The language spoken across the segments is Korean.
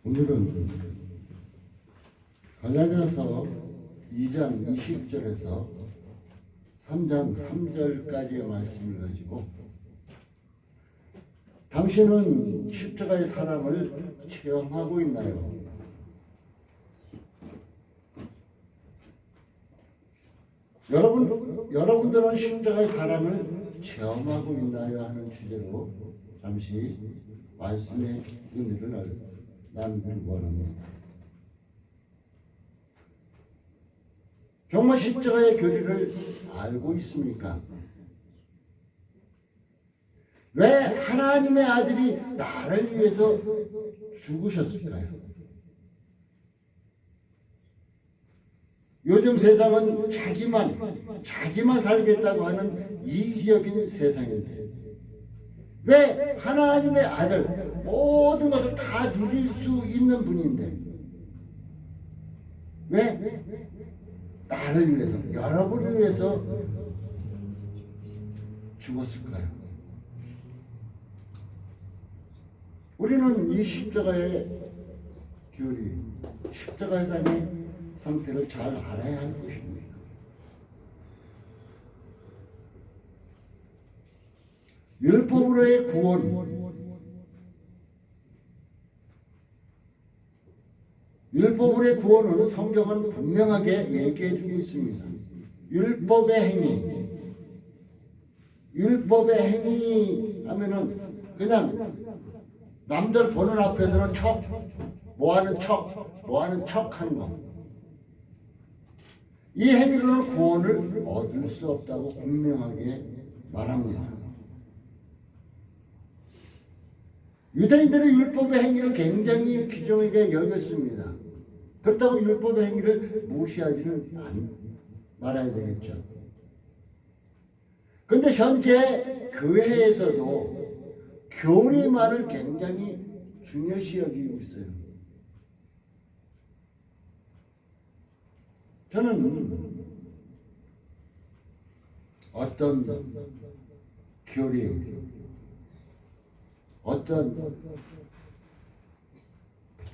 오늘은 갈라디아서 2장 20절에서 3장 3절까지의 말씀을 가지고 당신은 십자가의 사랑을 체험하고 있나요? 여러분들은 십자가의 사랑을 체험하고 있나요? 하는 주제로 잠시 말씀의 의미를 나누기를 원합니다. 정말 십자가의 교리를 알고 있습니까? 왜 하나님의 아들이 나를 위해서 죽으셨을까요? 요즘 세상은 자기만 살겠다고 하는 이기적인 세상인데 왜 하나님의 아들 모든 것을 다 누릴 수 있는 분인데 왜 나를 위해서, 여러분을 위해서 죽었을까요? 우리는 이 십자가의 교리, 십자가의 삶의 상태를 잘 알아야 할 것입니다. 율법으로의 구원, 율법으로의 구원은 성경은 분명하게 얘기해주고 있습니다. 율법의 행위 하면은 그냥 남들 보는 앞에서는 뭐하는 척 하는 거. 이 행위로는 구원을 얻을 수 없다고 분명하게 말합니다. 유대인들의 율법의 행위를 굉장히 귀중하게 여겼습니다. 그렇다고 율법의 행위를 무시하지는 말아야 되겠죠. 그런데 현재 교회에서도 교리만을 굉장히 중요시 여기고 있어요. 저는 어떤 교리, 어떤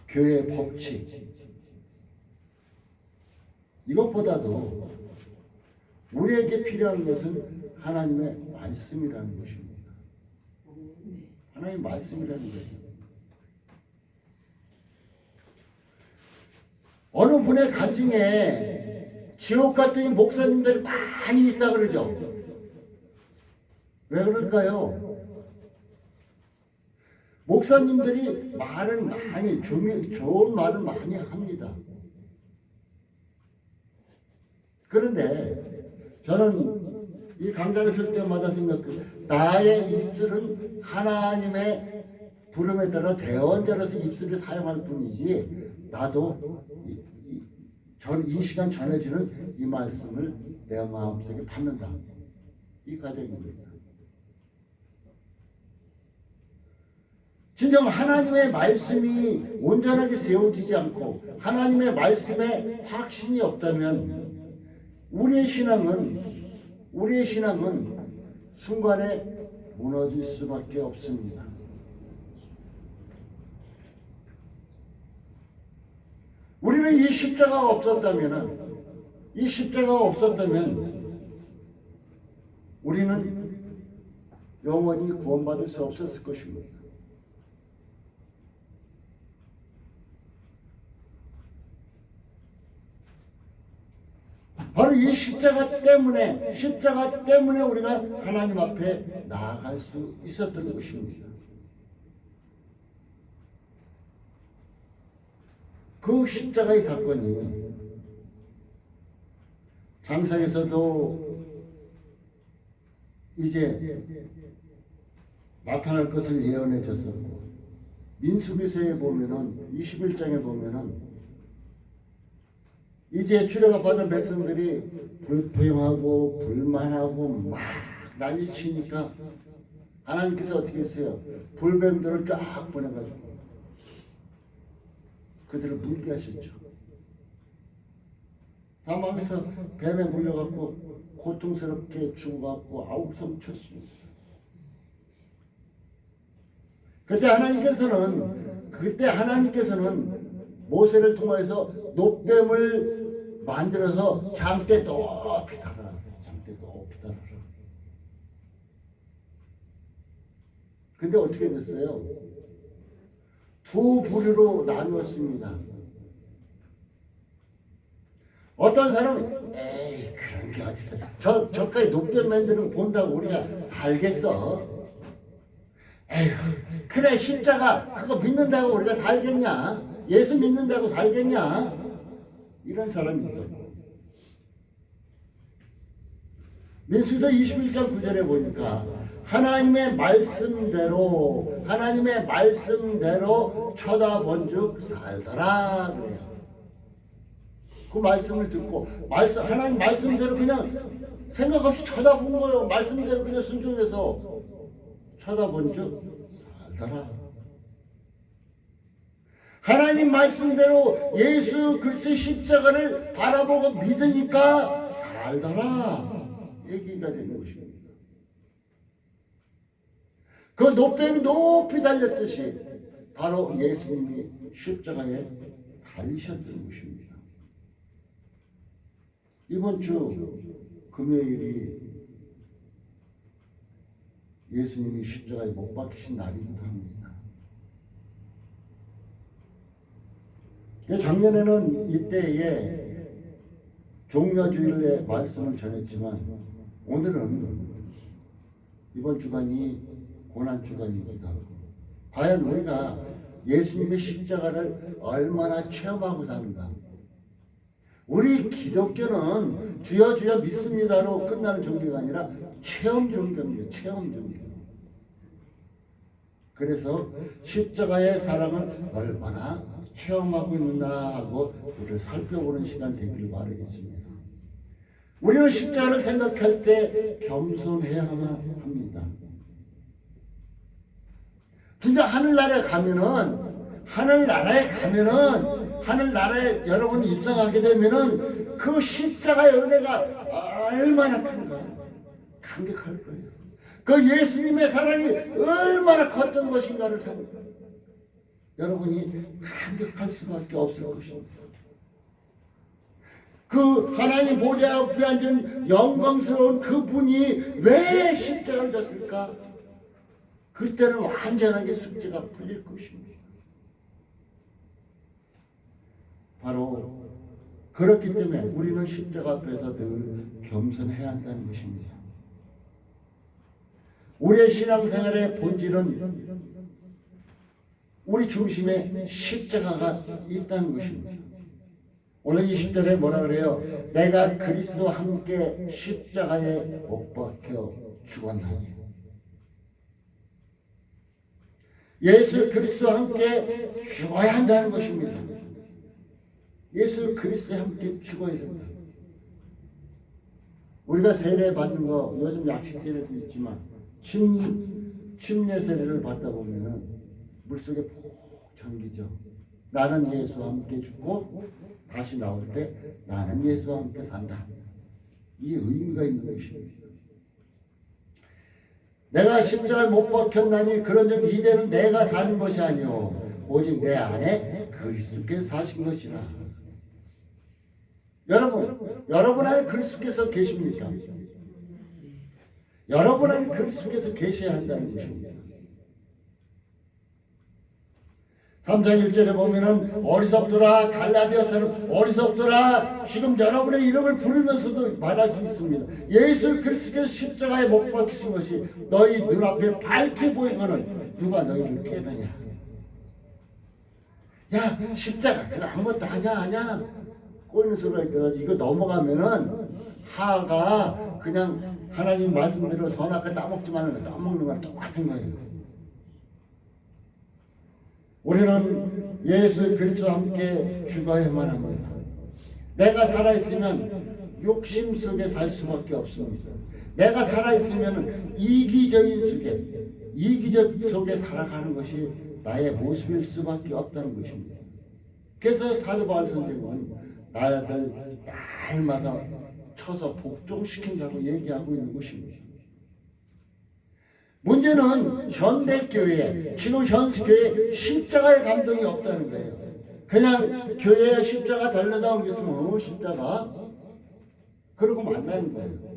교회 법칙, 이것보다도 우리에게 필요한 것은 하나님의 말씀이라는 것입니다. 하나님의 말씀이라는 거예요. 어느 분의 가정에 지옥 같은 목사님들이 많이 있다 그러죠. 왜 그럴까요? 목사님들이 말을 많이, 좋은 말을 많이 합니다. 그런데 저는 이 강단에 설 때마다 생각해요. 나의 입술은 하나님의 부름에 따라 대언자로서 입술을 사용할 뿐이지 나도 이 시간 전해지는 이 말씀을 내 마음속에 받는다. 이 과정입니다. 진정 하나님의 말씀이 온전하게 세워지지 않고 하나님의 말씀에 확신이 없다면 우리의 신앙은 순간에 무너질 수밖에 없습니다. 우리는 이 십자가가 없었다면 우리는 영원히 구원받을 수 없었을 것입니다. 바로 이 십자가 때문에 우리가 하나님 앞에 나아갈 수 있었던 것입니다. 그 십자가의 사건이 장세에서도 이제 나타날 것을 예언해 줬었고 민수기서에 보면은 21장에 보면은 이제 주례가 받은 백성들이 불평하고 불만하고 막 난리치니까 하나님께서 어떻게 했어요? 불뱀들을 쫙 보내가지고 그들을 물게 하셨죠. 사막에서 뱀에 물려갖고 고통스럽게 죽어갖고 아우성 쳤습니다. 그때 하나님께서는 그때 하나님께서는 모세를 통해서 놋뱀을 만들어서 장대 높이 달아라. 장대 높이 달아라. 근데 어떻게 됐어요? 두 부류로 나누었습니다. 어떤 사람은 에이 그런 게 어딨어. 저까지 놋뱀 만드는 거 본다고 우리가 살겠어? 에휴 그래 십자가 그거 믿는다고 우리가 살겠냐? 예수 믿는다고 살겠냐? 이런 사람이 있어. 민수기서 21장 9절에 보니까 하나님의 말씀대로 쳐다본즉 살더라 그래요. 그 말씀을 듣고 하나님 말씀대로 그냥 생각 없이 쳐다본 거예요. 말씀대로 그냥 순종해서 쳐다본즉 살더라. 하나님 말씀대로 예수 그리스도의 십자가를 바라보고 믿으니까 살더라 얘기가 되는 것입니다. 그 놋뱀이 높이 달렸듯이 바로 예수님이 십자가에 달리셨던 것입니다. 이번 주 금요일이 예수님이 십자가에 못 박히신 날이기도 합니다. 작년에는 이때에 종려주일의 말씀을 전했지만 오늘은 이번 주간이 고난주간이기도 하고 과연 우리가 예수님의 십자가를 얼마나 체험하고 사는가. 우리 기독교는 주여 주여 믿습니다로 끝나는 종교가 아니라 체험 종교입니다. 체험 종교. 그래서 십자가의 사랑을 얼마나 체험하고 있나 하고 우리를 살펴보는 시간 되길 바라겠습니다. 우리는 십자가를 생각할 때 겸손해야만 합니다. 진짜 하늘나라에 여러분이 입성하게 되면은 그 십자가의 은혜가 얼마나 큰가 감격할 거예요. 그 예수님의 사랑이 얼마나 컸던 것인가를 여러분이 감격할 수밖에 없을 것입니다. 그 하나님 보좌 앞에 앉은 영광스러운 그분이 왜 십자가를 졌을까? 그때는 완전하게 숙제가 풀릴 것입니다. 바로 그렇기 때문에 우리는 십자가 앞에서 늘 겸손해야 한다는 것입니다. 우리의 신앙생활의 본질은 우리 중심에 십자가가 있다는 것입니다. 오늘 20절에 뭐라 그래요? 내가 그리스도와 함께 십자가에 못 박혀 죽었나니. 예수 그리스도와 함께 죽어야 한다는 것입니다. 예수 그리스도와 함께 죽어야 된다. 우리가 세례 받는 거 요즘 약식 세례도 있지만 침례 세례를 받다 보면은 물속에 푹 잠기죠. 나는 예수와 함께 죽고 다시 나올 때 나는 예수와 함께 산다. 이 의미가 있는 것입니다. 내가 십자가에 못 박혔나니 그런즉 이제는 내가 사는 것이 아니오 오직 내 안에 그리스도께서 사신 것이라. 여러분 안에 그리스도께서 계십니까? 여러분 안에 그리스도께서 계셔야 한다는 것입니다. 3장 1절에 보면은 어리석더라 갈라디아 사람 어리석더라 지금 여러분의 이름을 부르면서도 말할 수 있습니다. 예수 그리스도께서 십자가에 못 박히신 것이 너희 눈앞에 밝게 보이거늘 누가 너희를 깨닫냐. 야 십자가 그거 아무것도 아냐 꼬이는 소리가 있더라도 이거 넘어가면은 하가 그냥 하나님 말씀대로 선악과 따먹지 말는 거 따먹는 거랑 똑같은 거예요. 우리는 예수 그리스도와 함께 죽어야만 합니다. 내가 살아있으면 욕심 속에 살 수밖에 없습니다. 내가 살아있으면 이기적 속에 살아가는 것이 나의 모습일 수밖에 없다는 것입니다. 그래서 사도 바울 선생은 나를 날마다 쳐서 복종시킨다고 얘기하고 있는 것입니다. 문제는 현대교회, 지금 현대교회에 십자가의 감동이 없다는 거예요. 그냥 교회에 십자가 달려다 오겠으면 십자가 그러고 만나는 거예요.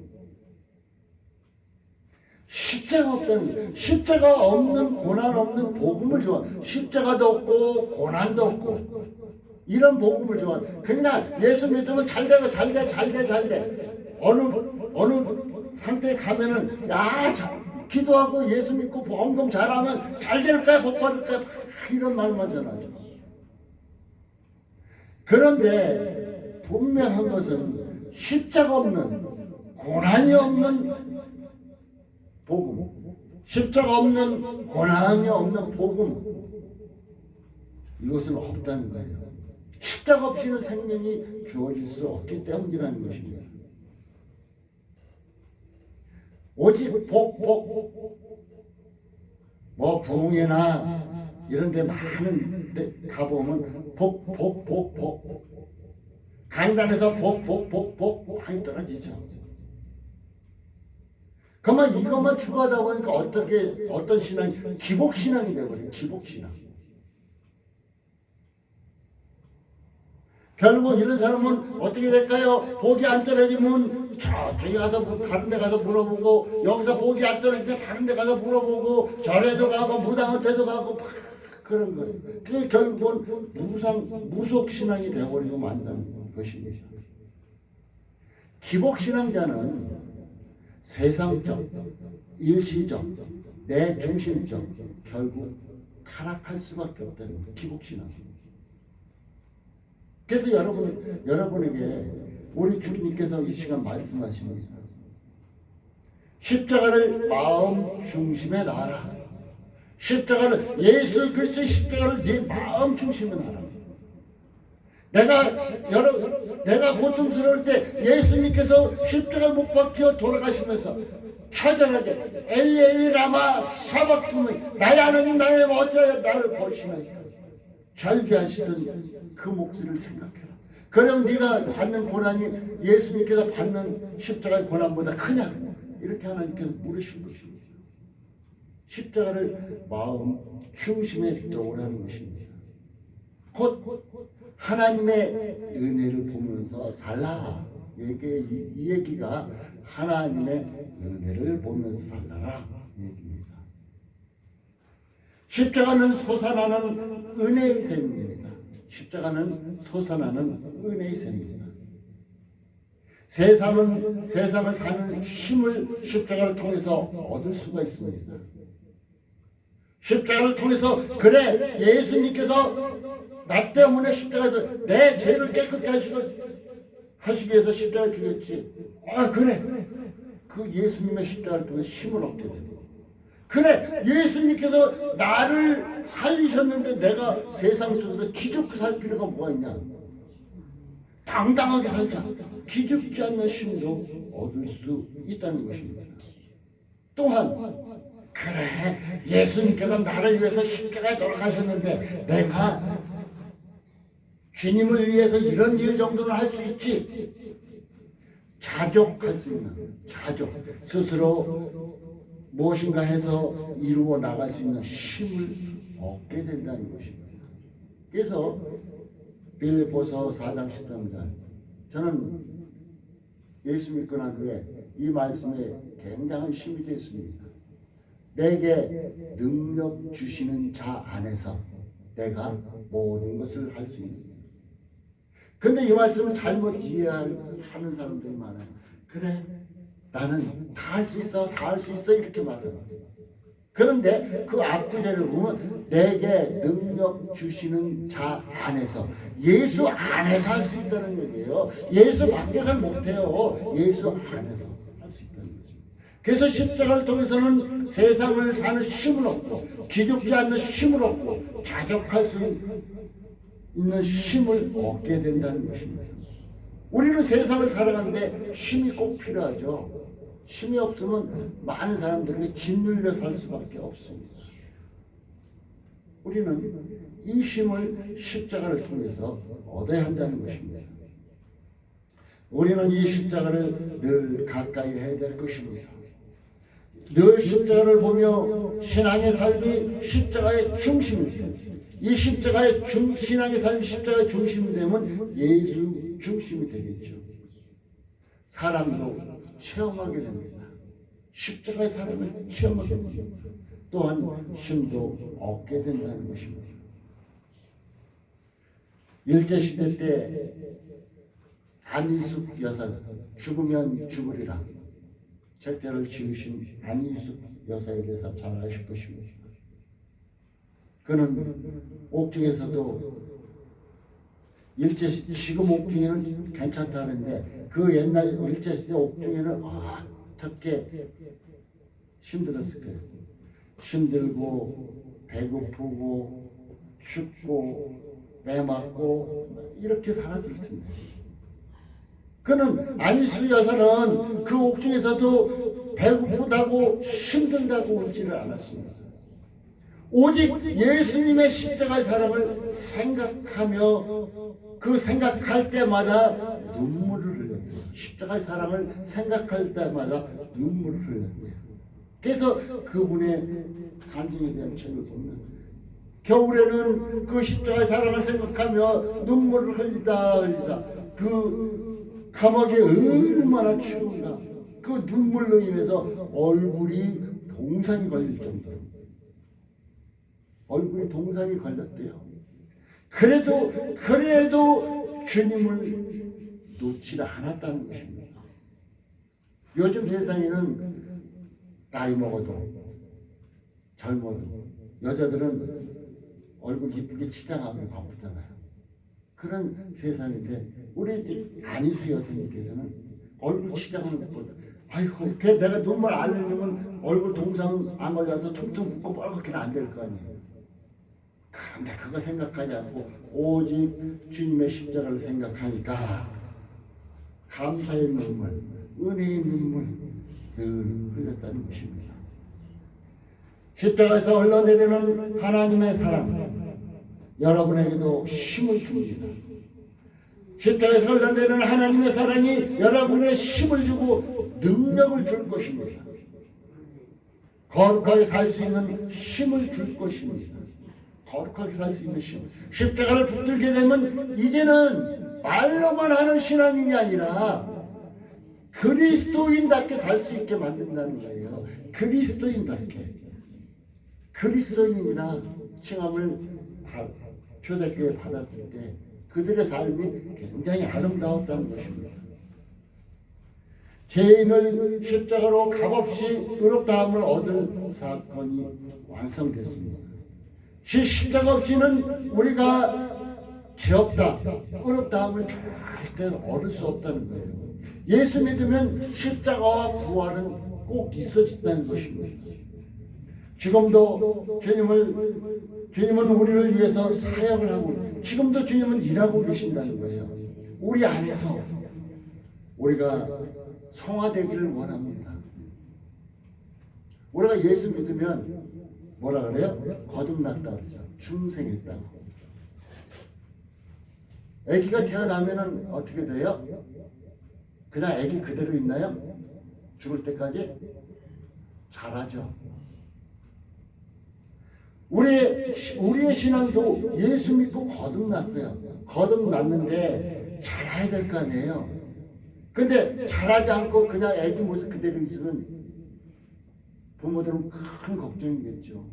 십자가 없다는 거예요. 십자가 없는, 고난 없는 복음을 좋아. 십자가도 없고 고난도 없고 이런 복음을 좋아. 그냥 예수 믿으면 잘되고 잘돼. 어느 상태에 가면은 기도하고 예수 믿고 헌금 잘하면 잘 될 거야, 복 받을 거야, 이런 말만 전하죠. 그런데 분명한 것은 십자가 없는, 고난이 없는 복음, 십자가 없는, 고난이 없는 복음, 이것은 없다는 거예요. 십자가 없이는 생명이 주어질 수 없기 때문이라는 것입니다. 오직 뭐 부흥회나 이런 데 많은 데 가보면 강단에서 많이 떨어지죠. 그러면 이것만 추구하다 보니까 어떤 신앙이 기복신앙이 되어버려요. 기복신앙. 결국 이런 사람은 어떻게 될까요? 복이 안 떨어지면 저쪽에 가서 다른 데 가서 물어보고, 여기서 복이 안 떨어지니까 다른 데 가서 물어보고, 절에도 가고 무당한테도 가고 막 그런 거예요. 그게 결국은 무속신앙이 되어버리고 만다는 것입니다. 기복신앙자는 세상적, 일시적, 내 중심적, 결국 타락할 수밖에 없다는 거예요. 기복신앙. 그래서 여러분에게 우리 주님께서 이 시간 말씀하십니다. 십자가를 마음 중심에 놔라. 십자가를, 예수 그리스도의 십자가를 네 마음 중심에 놔라. 내가 고통스러울 때 예수님께서 십자가 못 박혀 돌아가시면서 처절하게 엘리 라마 사박투니, 나의 하나님 나의 어찌하여 나를 버리시나이까 절규하시던 그 목소리를 생각해라. 그러면 네가 받는 고난이 예수님께서 받는 십자가의 고난보다 크냐? 이렇게 하나님께서 물으신 것입니다. 십자가를 마음 중심에 놓으라는 것입니다. 곧 하나님의 은혜를 보면서 살라. 이 얘기가 하나님의 은혜를 보면서 살라라 얘기입니다. 십자가는 솟아나는 은혜의 샘입니다. 십자가는 솟아나는 은혜의 샘입니다. 세상을 사는 힘을 십자가를 통해서 얻을 수가 있습니다. 십자가를 통해서, 그래, 예수님께서 나 때문에 십자가에서 내 죄를 깨끗게 하시기 위해서 십자가를 주겠지. 그래. 그 예수님의 십자가를 통해서 힘을 얻게 됩니다. 그래, 예수님께서 나를 살리셨는데 내가 세상 속에서 기죽고 살 필요가 뭐가 있냐? 당당하게 살자. 기죽지 않는 힘도 얻을 수 있다는 것입니다. 또한, 그래, 예수님께서 나를 위해서 십자가에 돌아가셨는데 내가 주님을 위해서 이런 일 정도는 할 수 있지. 자족할 수 있는, 스스로 무엇인가 해서 이루어 나갈 수 있는 힘을 얻게 된다는 것입니다. 그래서 빌립보서 4장 13절, 저는 예수 믿고 난 후에 이 말씀에 굉장한 힘이 됐습니다. 내게 능력 주시는 자 안에서 내가 모든 것을 할 수 있는. 근데 이 말씀을 잘못 이해하는 사람들이 많아요. 그래, 나는 다 할 수 있어, 이렇게 말해요. 그런데 그 앞구절을 보면 내게 능력 주시는 자 안에서, 예수 안에서 할 수 있다는 얘기예요. 예수 밖에서는 못해요. 예수 안에서 할 수 있다는 거죠. 그래서 십자가를 통해서는 세상을 사는 힘을 얻고, 기죽지 않는 힘을 얻고, 자족할 수 있는 힘을 얻게 된다는 것입니다. 우리는 세상을 살아가는데 힘이 꼭 필요하죠. 힘이 없으면 많은 사람들에게 짓눌려 살 수밖에 없습니다. 우리는 이 힘을 십자가를 통해서 얻어야 한다는 것입니다. 우리는 이 십자가를 늘 가까이 해야 될 것입니다. 늘 십자가를 보며 신앙의 삶이 십자가의 중심이 돼. 이 신앙의 삶이 십자가의 중심이 되면 예수 중심이 되겠죠. 사람도 체험하게 됩니다. 십자가의 사랑을 체험하게 됩니다. 또한 힘도 얻게 된다는 것입니다. 일제시대 때 안희숙 여사, 죽으면 죽으리라 책자를 지으신 안희숙 여사에 대해서 잘 아실 것입니다. 그는 옥중에서도 지금 옥중에는 괜찮다는데 그 옛날 일제시대 옥중에는 어떻게 힘들었을 거예요. 힘들고 배고프고 춥고 매맞고 이렇게 살았을 텐데, 그는 안희숙 여사는 그 옥중에서도 배고프다고 힘들다고 울지를 않았습니다. 오직 예수님의 십자가의 사랑을 생각하며 그 생각할 때마다 눈물을 흘렸어요. 십자가의 사랑을 생각할 때마다 눈물을 흘렸어요. 그래서 그분의 간증에 대한 책을 보면 겨울에는 그 십자가의 사랑을 생각하며 눈물을 흘리다 그 감옥이 얼마나 추운가, 그 눈물로 인해서 얼굴이 동상이 걸릴 정도로 얼굴이 동상이 걸렸대요. 그래도 주님을 놓지 않았다는 것입니다. 요즘 세상에는 나이 먹어도 젊어도 여자들은 얼굴 이쁘게 치장하며 바쁘잖아요. 그런 세상인데 우리 안희수 여사님께서는 얼굴 치장하는 것보다 아이고 내가 눈물 안 흘리면 얼굴 동상 안 걸려도 퉁퉁 붓고 뻘겋게는 안 될 거 아니에요. 그런데 그거 생각하지 않고 오직 주님의 십자가를 생각하니까 감사의 눈물, 은혜의 눈물 늘 흘렸다는 것입니다. 십자가에서 흘러내리는 하나님의 사랑, 여러분에게도 힘을 줍니다. 십자가에서 흘러내리는 하나님의 사랑이 여러분의 힘을 주고 능력을 줄 것입니다. 거룩하게 살 수 있는 힘을 줄 것입니다. 거룩하게 살 수 있는 힘. 십자가를 붙들게 되면 이제는 말로만 하는 신앙인이 아니라 그리스도인답게 살 수 있게 만든다는 거예요. 그리스도인이나 칭함을 초대교회 받았을 때 그들의 삶이 굉장히 아름다웠다는 것입니다. 죄인을 십자가로 값없이 의롭다함을 얻을 사건이 완성됐습니다. 십자가 없이는 우리가 죄 없다, 의롭다함을 절대 얻을 수 없다는 거예요. 예수 믿으면 십자가와 부활은 꼭 있어진다는 것입니다. 지금도 주님은 우리를 위해서 사역을 하고 지금도 주님은 일하고 계신다는 거예요. 우리 안에서 우리가 성화되기를 원합니다. 우리가 예수 믿으면 뭐라 그래요? 거듭났다 그러죠. 중생했다고. 아기가 태어나면은 어떻게 돼요? 그냥 아기 그대로 있나요? 죽을 때까지? 자라죠. 우리의 신앙도 예수 믿고 거듭났어요. 거듭났는데 자라야 될 거 아니에요. 근데 자라지 않고 그냥 아기 모습 그대로 있으면 부모들은 큰 걱정이겠죠.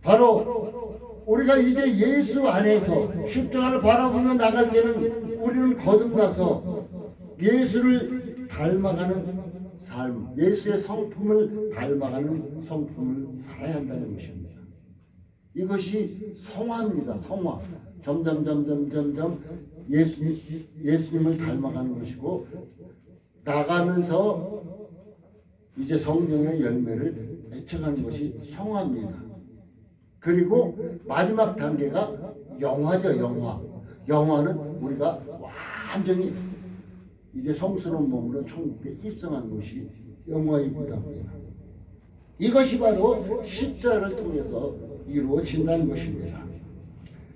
바로 우리가 이제 예수 안에서 십자가를 바라보며 나갈 때는 우리는 거듭나서 예수를 닮아가는 삶, 예수의 성품을 닮아가는 성품을 살아야 한다는 것입니다. 이것이 성화입니다. 성화. 점점 예수님을 닮아가는 것이고 나가면서 이제 성령의 열매를 맺혀가는 것이 성화입니다. 그리고 마지막 단계가 영화죠. 영화는 우리가 완전히 이제 성스러운 몸으로 천국에 입성한 것이 영화이기도 합니다. 이것이 바로 십자가를 통해서 이루어진다는 것입니다.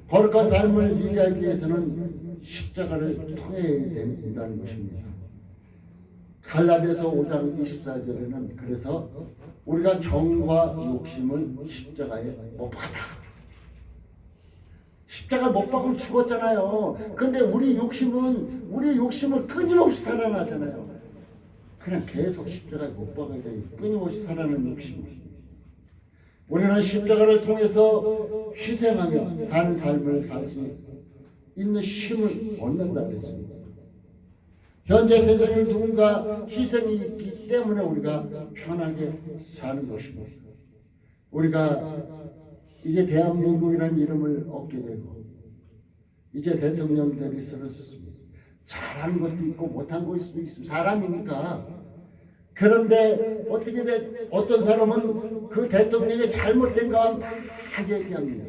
거룩한 삶을 유지하기 위해서는 십자가를 통해야 된다는 것입니다. 갈라디아서 5장 24절에는 그래서 우리가 정과 욕심을 십자가에 못 박았다. 십자가 못 박으면 죽었잖아요. 근데 우리 욕심은 끊임없이 살아나잖아요. 그냥 계속 십자가에 못 박아야 돼. 끊임없이 살아나는 욕심. 우리는 십자가를 통해서 희생하며 사는 삶을 살 수 있는 힘을 얻는다 그랬습니다. 현재 세상에 누군가 희생이 있기 때문에 우리가 편하게 사는 것입니다. 우리가 이제 대한민국이라는 이름을 얻게 되고 이제 대통령들이 쓰러졌습니다. 잘한 것도 있고 못한 것도 있습니다. 사람이니까. 그런데 어떻게 어떤 사람은 그 대통령의 잘못된 것만 막 얘기합니다.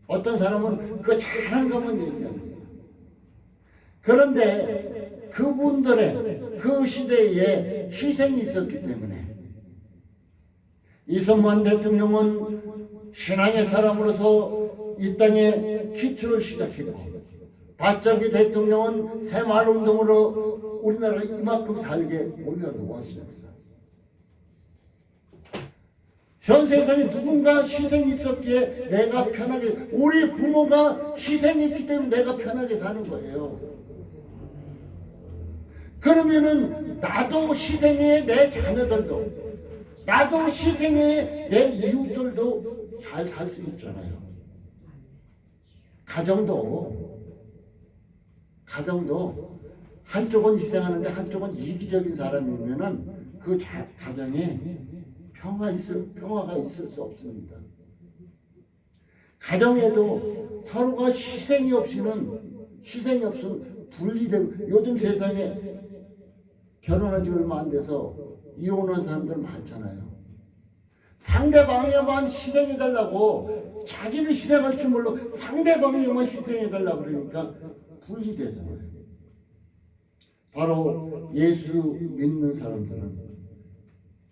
어떤 사람은 그 잘한 것만 얘기합니다. 그런데 그분들의 그 시대에 희생이 있었기 때문에 이승만 대통령은 신앙의 사람으로서 이 땅에 기초를 시작했고 박정희 대통령은 새마을운동으로 우리나라가 이만큼 살게 올려놓았습니다. 현 세상에 누군가 희생이 있었기에 내가 편하게, 우리 부모가 희생이 있기 때문에 내가 편하게 사는 거예요. 그러면은 나도 희생해, 내 자녀들도, 나도 희생해, 내 이웃들도 잘 살 수 있잖아요. 가정도 한쪽은 희생하는데 한쪽은 이기적인 사람이면은 그 가정에 평화가 있을 수 없습니다. 가정에도 서로가 희생이 없으면 분리되고, 요즘 세상에 결혼한 지 얼마 안 돼서 이혼한 사람들 많잖아요. 상대방에만 희생해달라고, 자기는 희생할 줄 몰라 상대방에만 희생해달라고 그러니까 분리되잖아요. 바로 예수 믿는 사람들은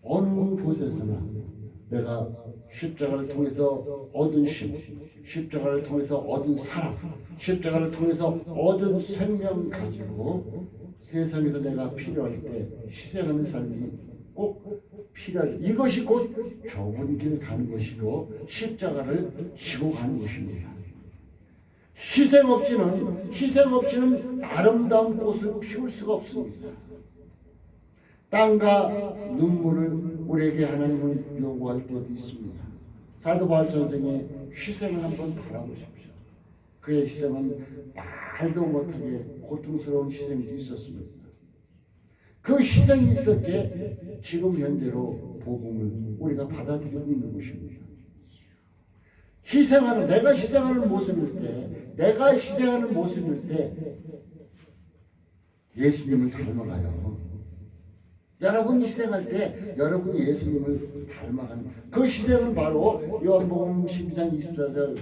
어느 곳에서나 내가 십자가를 통해서 얻은 힘, 십자가를 통해서 얻은 사랑, 십자가를 통해서 얻은 생명 가지고 세상에서 내가 필요할 때 희생하는 삶이 꼭 필요하죠. 이것이 곧 좁은 길 가는 것이고 십자가를 지고 가는 것입니다. 희생 없이는 아름다운 꽃을 피울 수가 없습니다. 땀과 눈물을 우리에게 하나님은 요구할 때도 있습니다. 사도 바울 선생의 희생을 한번 바라보십시오. 그의 희생은 말도 못하게 고통스러운 희생이 있었습니다. 그 희생이 있었기에 지금 현재로 복음을 우리가 받아들이고 있는 것입니다. 내가 희생하는 모습일 때 예수님을 닮아가요. 여러분이 희생할 때 여러분이 예수님을 닮아가는 그 희생은 바로 요한복음 12장 24절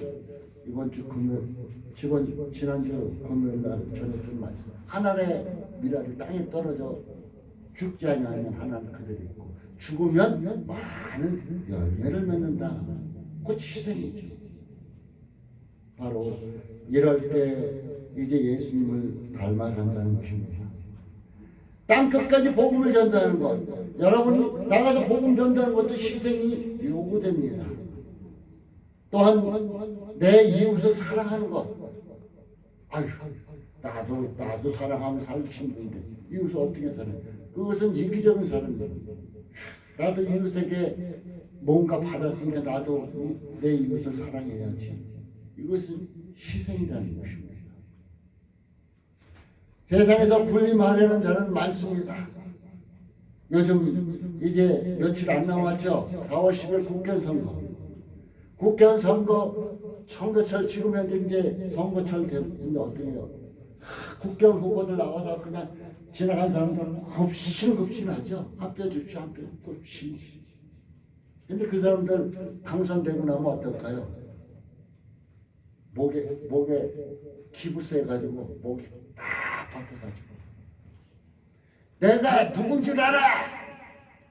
지난주 금요일 날 전했던 말씀. 하늘의 미랄이 땅에 떨어져 죽지 아니하면 하나는 그대로 있고 죽으면 많은 열매를 맺는다. 곧 희생이죠. 바로 이럴 때 이제 예수님을 닮아간다는 것입니다. 땅 끝까지 복음을 전달하는 것, 여러분이 나가서 복음 전달하는 것도 희생이 요구됩니다. 또한 내 이웃을 사랑하는 것. 아휴, 나도 사랑하면 살기 힘든데 이웃을 어떻게 사랑해? 그것은 이기적인 사람입니다. 나도 이웃에게 뭔가 받았으니까 나도 내 이웃을 사랑해야지. 이것은 희생이라는 것입니다. 세상에서 군림하려는 자는 많습니다. 요즘 이제 며칠 안 남았죠. 4월 10일 국회의원 선거, 선거철 지금 현재 이제 선거철 되는데 어떠해요? 국회의원 후보들 나와서 그냥 지나간 사람들 급신하죠. 합표 주십시오, 급신. 근데 그 사람들 당선되고 나면 어떨까요? 목에 기부세 가지고 목이 딱 박혀가지고 내가 누군지 알아!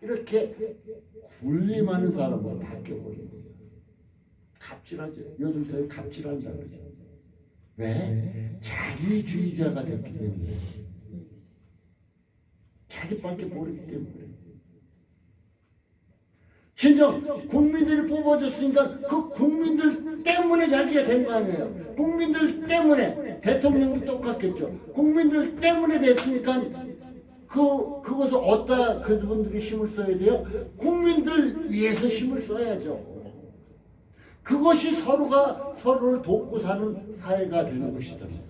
이렇게 군림하는 사람으로 바뀌어버린 거예요. 갑질하죠. 요즘 사회 갑질한다 그러죠. 왜? 자기주의자가 됐기 때문에. 자기밖에 모르기 때문에 그래요. 진정 국민들이 뽑아줬으니까 그 국민들 때문에 자기가 된 거 아니에요. 국민들 때문에 대통령도 똑같겠죠. 국민들 때문에 됐으니까 그것을 어디다 그분들이 힘을 써야 돼요? 국민들 위해서 힘을 써야죠. 그것이 서로가 서로를 돕고 사는 사회가 되는 것이잖아요.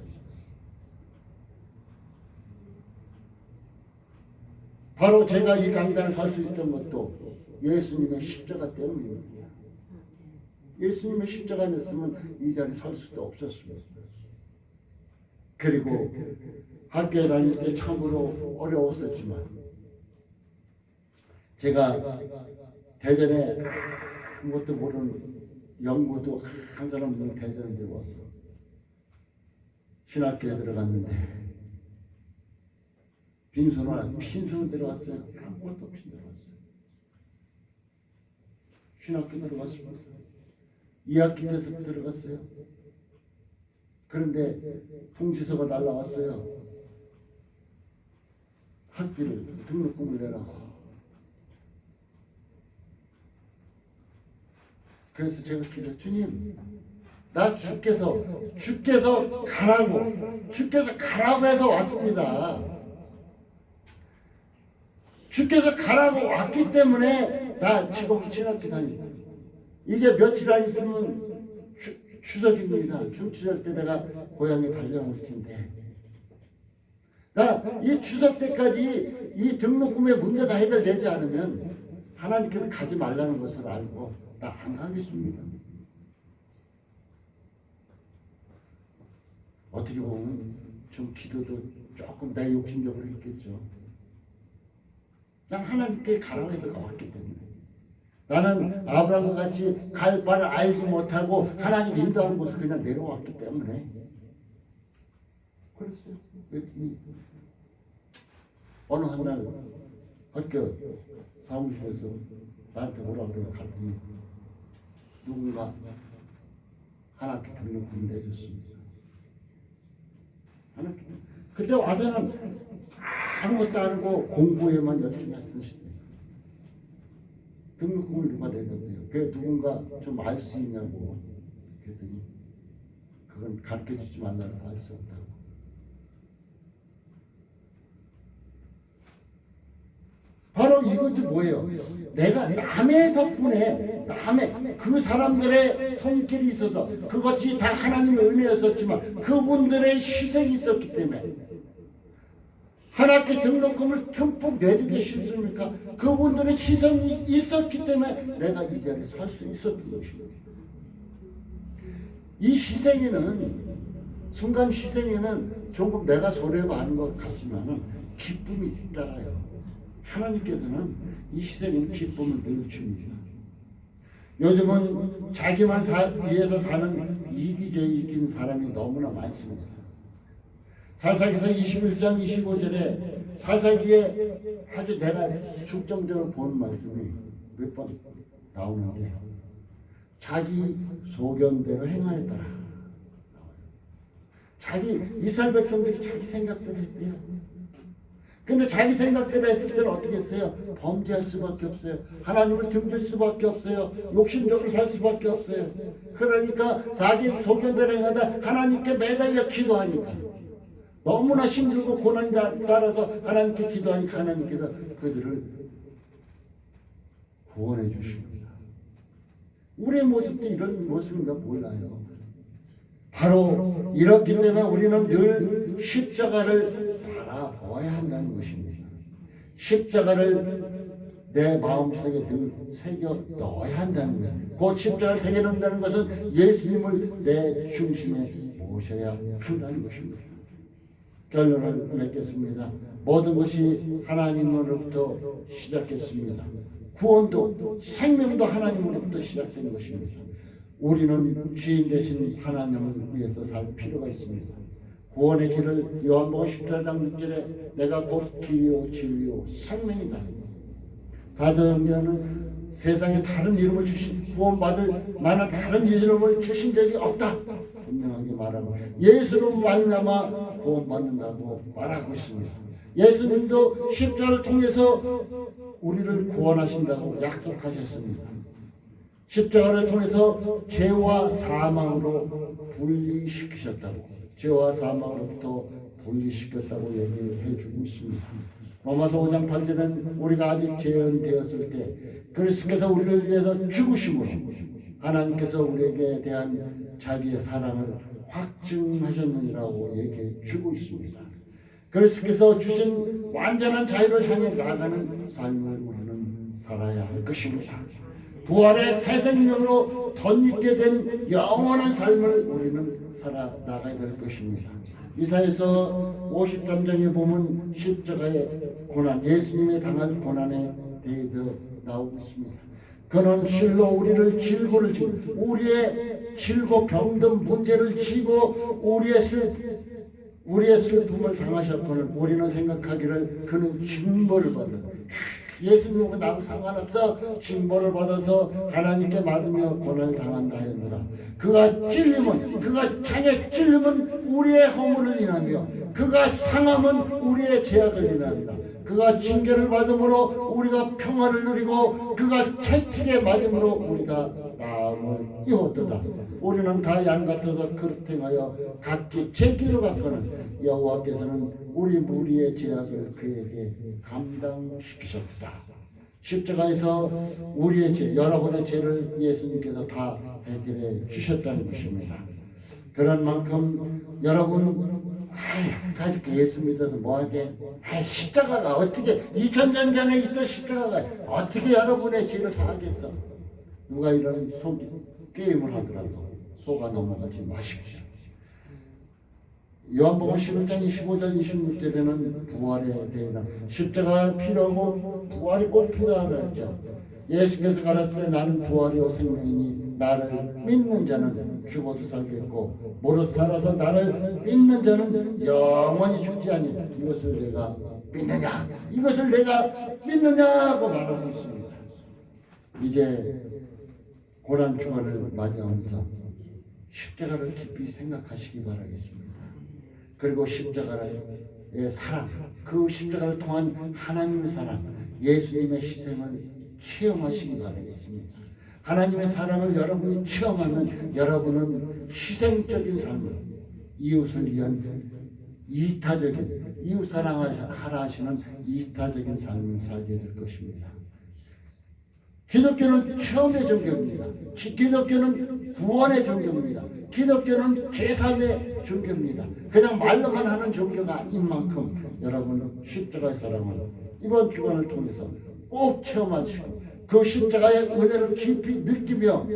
바로 제가 이 강단에 설 수 있던 것도 예수님의 십자가 때문입니다. 예수님의 십자가였으면 이 자리에 설 수도 없었습니다. 그리고 학교에 다닐 때 참으로 어려웠었지만 제가 대전에 아무것도 모르는 영구도 한 사람들 대전에 들어왔어. 신학교에 들어갔는데 빈손으로 들어갔어요. 아무것도 없이 들어갔어요. 신학교 들어갔습니다. 2학기 때서 들어갔어요. 그런데 통지서가 날라왔어요. 학비를 등록금을 내라고. 그래서 제가 기도, 주님, 나 주께서 가라고 해서 왔습니다. 주께서 가라고 왔기 때문에 나 지금 신학교 다니다. 이제 며칠 안 있으면 추석입니다. 추석 때 내가 고향에 달려올 텐데 나 이 추석 때까지 이 등록금의 문제가 해결되지 않으면 하나님께서 가지 말라는 것을 알고 나 안 가겠습니다. 어떻게 보면 좀 기도도 조금 내 욕심적으로 했겠죠. 난 하나님께 가라고 해서 왔기 때문에. 나는 아브라함과 같이 갈 바를 알지 못하고 하나님 인도하는 곳을 그냥 내려왔기 때문에 그랬어요. 그랬더니 어느 한날 학교 사무실에서 나한테 오라고 그러고 갔더니 누군가 하나님께 등록금을 내줬습니다. 하나님께. 그때 와서는 아무것도 안 하고 공부에만 열심히 했던 시대. 등록금을 누가 내줬대요. 그게 누군가 좀 알 수 있냐고. 그랬더니 그건 가르쳐주지 말라고 알 수 없다고. 바로 이것도 뭐예요? 내가 남의 덕분에 그 사람들의 손길이 있어서 그것이 다 하나님의 은혜였었지만 그분들의 희생이 있었기 때문에 하나님께 등록금을 듬뿍 내주기 쉽습니까? 그분들의 희생이 있었기 때문에 내가 이 자리에 설 수 있었던 것입니다. 이 희생에는 순간 희생에는 조금 내가 손해보는 것 같지만 기쁨이 있다라요. 하나님께서는 이 희생에는 기쁨을 늘 줍니다. 요즘은 자기만 위해서 사는 이기적인 사람이 너무나 많습니다. 사사기서 21장 25절에 사사기에 아주 내가 중점적으로 보는 말씀이 몇 번 나오는데 자기 소견대로 행하였더라. 자기 이스라엘 백성들이 자기 생각대로 했대요. 근데 자기 생각대로 했을 때는 어떻게 했어요? 범죄할 수밖에 없어요. 하나님을 등질 수밖에 없어요. 욕심적으로 살 수밖에 없어요. 그러니까 자기 소견대로 행하다 하나님께 매달려 기도하니까 너무나 힘들고 고난이 따라서 하나님께 기도하니까 하나님께서 그들을 구원해 주십니다. 우리의 모습도 이런 모습인가 몰라요. 바로 이렇기 때문에 우리는 늘 십자가를 바라보아야 한다는 것입니다. 십자가를 내 마음속에 늘 새겨 넣어야 한다는 것. 그 십자가를 새겨 넣는다는 것은 예수님을 내 중심에 모셔야 한다는 것입니다. 결론을 맺겠습니다. 모든 것이 하나님으로부터 시작했습니다. 구원도 생명도 하나님으로부터 시작된 것입니다. 우리는 주인 되신 하나님을 위해서 살 필요가 있습니다. 구원의 길을 요한복음 14장 6절에 내가 곧 길이요 진리요 생명이다. 사도행전은 세상에 다른 이름을 주신 구원받을 만한 다른 이름을 주신 적이 없다. 분명하게 말하고 예수로 말미암아 구원받는다고 말하고 있습니다. 예수님도 십자가를 통해서 우리를 구원하신다고 약속하셨습니다. 십자가를 통해서 죄와 사망으로 분리시키셨다고, 죄와 사망으로부터 분리시켰다고 얘기해 주고 있습니다. 로마서 5장 8절은 우리가 아직 죄인되었을 때 그리스도께서 우리를 위해서 죽으심으로 하나님께서 우리에게 대한 자기의 사랑을 확증하셨느니라고 얘기해 주고 있습니다. 그리스도께서 주신 완전한 자유를 향해 나아가는 삶을 우리는 살아야 할 것입니다. 부활의 새 생명으로 덧입게 된 영원한 삶을 우리는 살아나가야 될 것입니다. 이사야서 53장에 보면 십자가의 고난, 예수님의 당할 고난에 대해서 나오고 있습니다. 그는 실로 우리를 질고를 지고 우리의 질고 병든 문제를 지고 우리의 슬픔을 당하셨거늘 우리는 생각하기를 그는 징벌을 받아, 예수님과 나하고 상관없어, 징벌을 받아서 하나님께 맞으며 고난을 당한다 하였노라. 그가 찔림은, 그가 창에 찔림은 우리의 허물을 인하며 그가 상함은 우리의 죄악을 인하니라. 그가 징계를 받음으로 우리가 평화를 누리고 그가 채찍에 맞음으로 우리가 나음을 입었도다. 우리는 다 양 같아서 그릇 행하여 각기 제 길로 갔거늘 여호와께서는 우리 무리의 죄악을 그에게 감당시키셨다. 십자가에서 우리의 죄, 여러분의 죄를 예수님께서 다 해결해 주셨다는 것입니다. 그런 만큼 여러분 가지고 예수 믿어서 뭐하게? 십자가가 어떻게 2000년 전에 있던 십자가가 어떻게 여러분의 죄를 다 하겠어? 누가 이런 게임을 하더라도 속아 넘어가지 마십시오. 요한복음 11장 25절 26절에는 부활에 대한 십자가 필요하고 부활이 꼭 필요하다고 했죠. 예수께서 가라사대 나는 부활이요 생명이니 나를 믿는 자는 죽어도 살겠고 무릇 살아서 나를 믿는 자는 영원히 죽지 아니하리라. 이것을 내가 믿느냐? 이것을 내가 믿느냐고 말하고 있습니다. 이제 고난 주간을 맞이하면서 십자가를 깊이 생각하시기 바라겠습니다. 그리고 십자가의 사랑, 그 십자가를 통한 하나님의 사랑, 예수님의 희생을 체험하시기 바라겠습니다. 하나님의 사랑을 여러분이 체험하면 여러분은 희생적인 삶을, 이웃을 위한 이타적인, 이웃 사랑을 하라 하시는 이타적인 삶을 살게 될 것입니다. 기독교는 체험의 종교입니다. 기독교는 구원의 종교입니다. 기독교는 제3의 종교입니다. 그냥 말로만 하는 종교가 아닌 만큼 여러분 십자가의 사랑을 이번 주간을 통해서 꼭 체험하시고 그 십자가의 은혜를 깊이 느끼며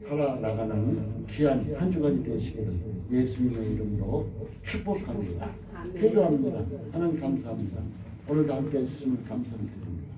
살아나가는 귀한 한 주간이 되시기를 예수님의 이름으로 축복합니다. 기도합니다. 하나님 감사합니다. 오늘도 함께 해주시면 감사드립니다.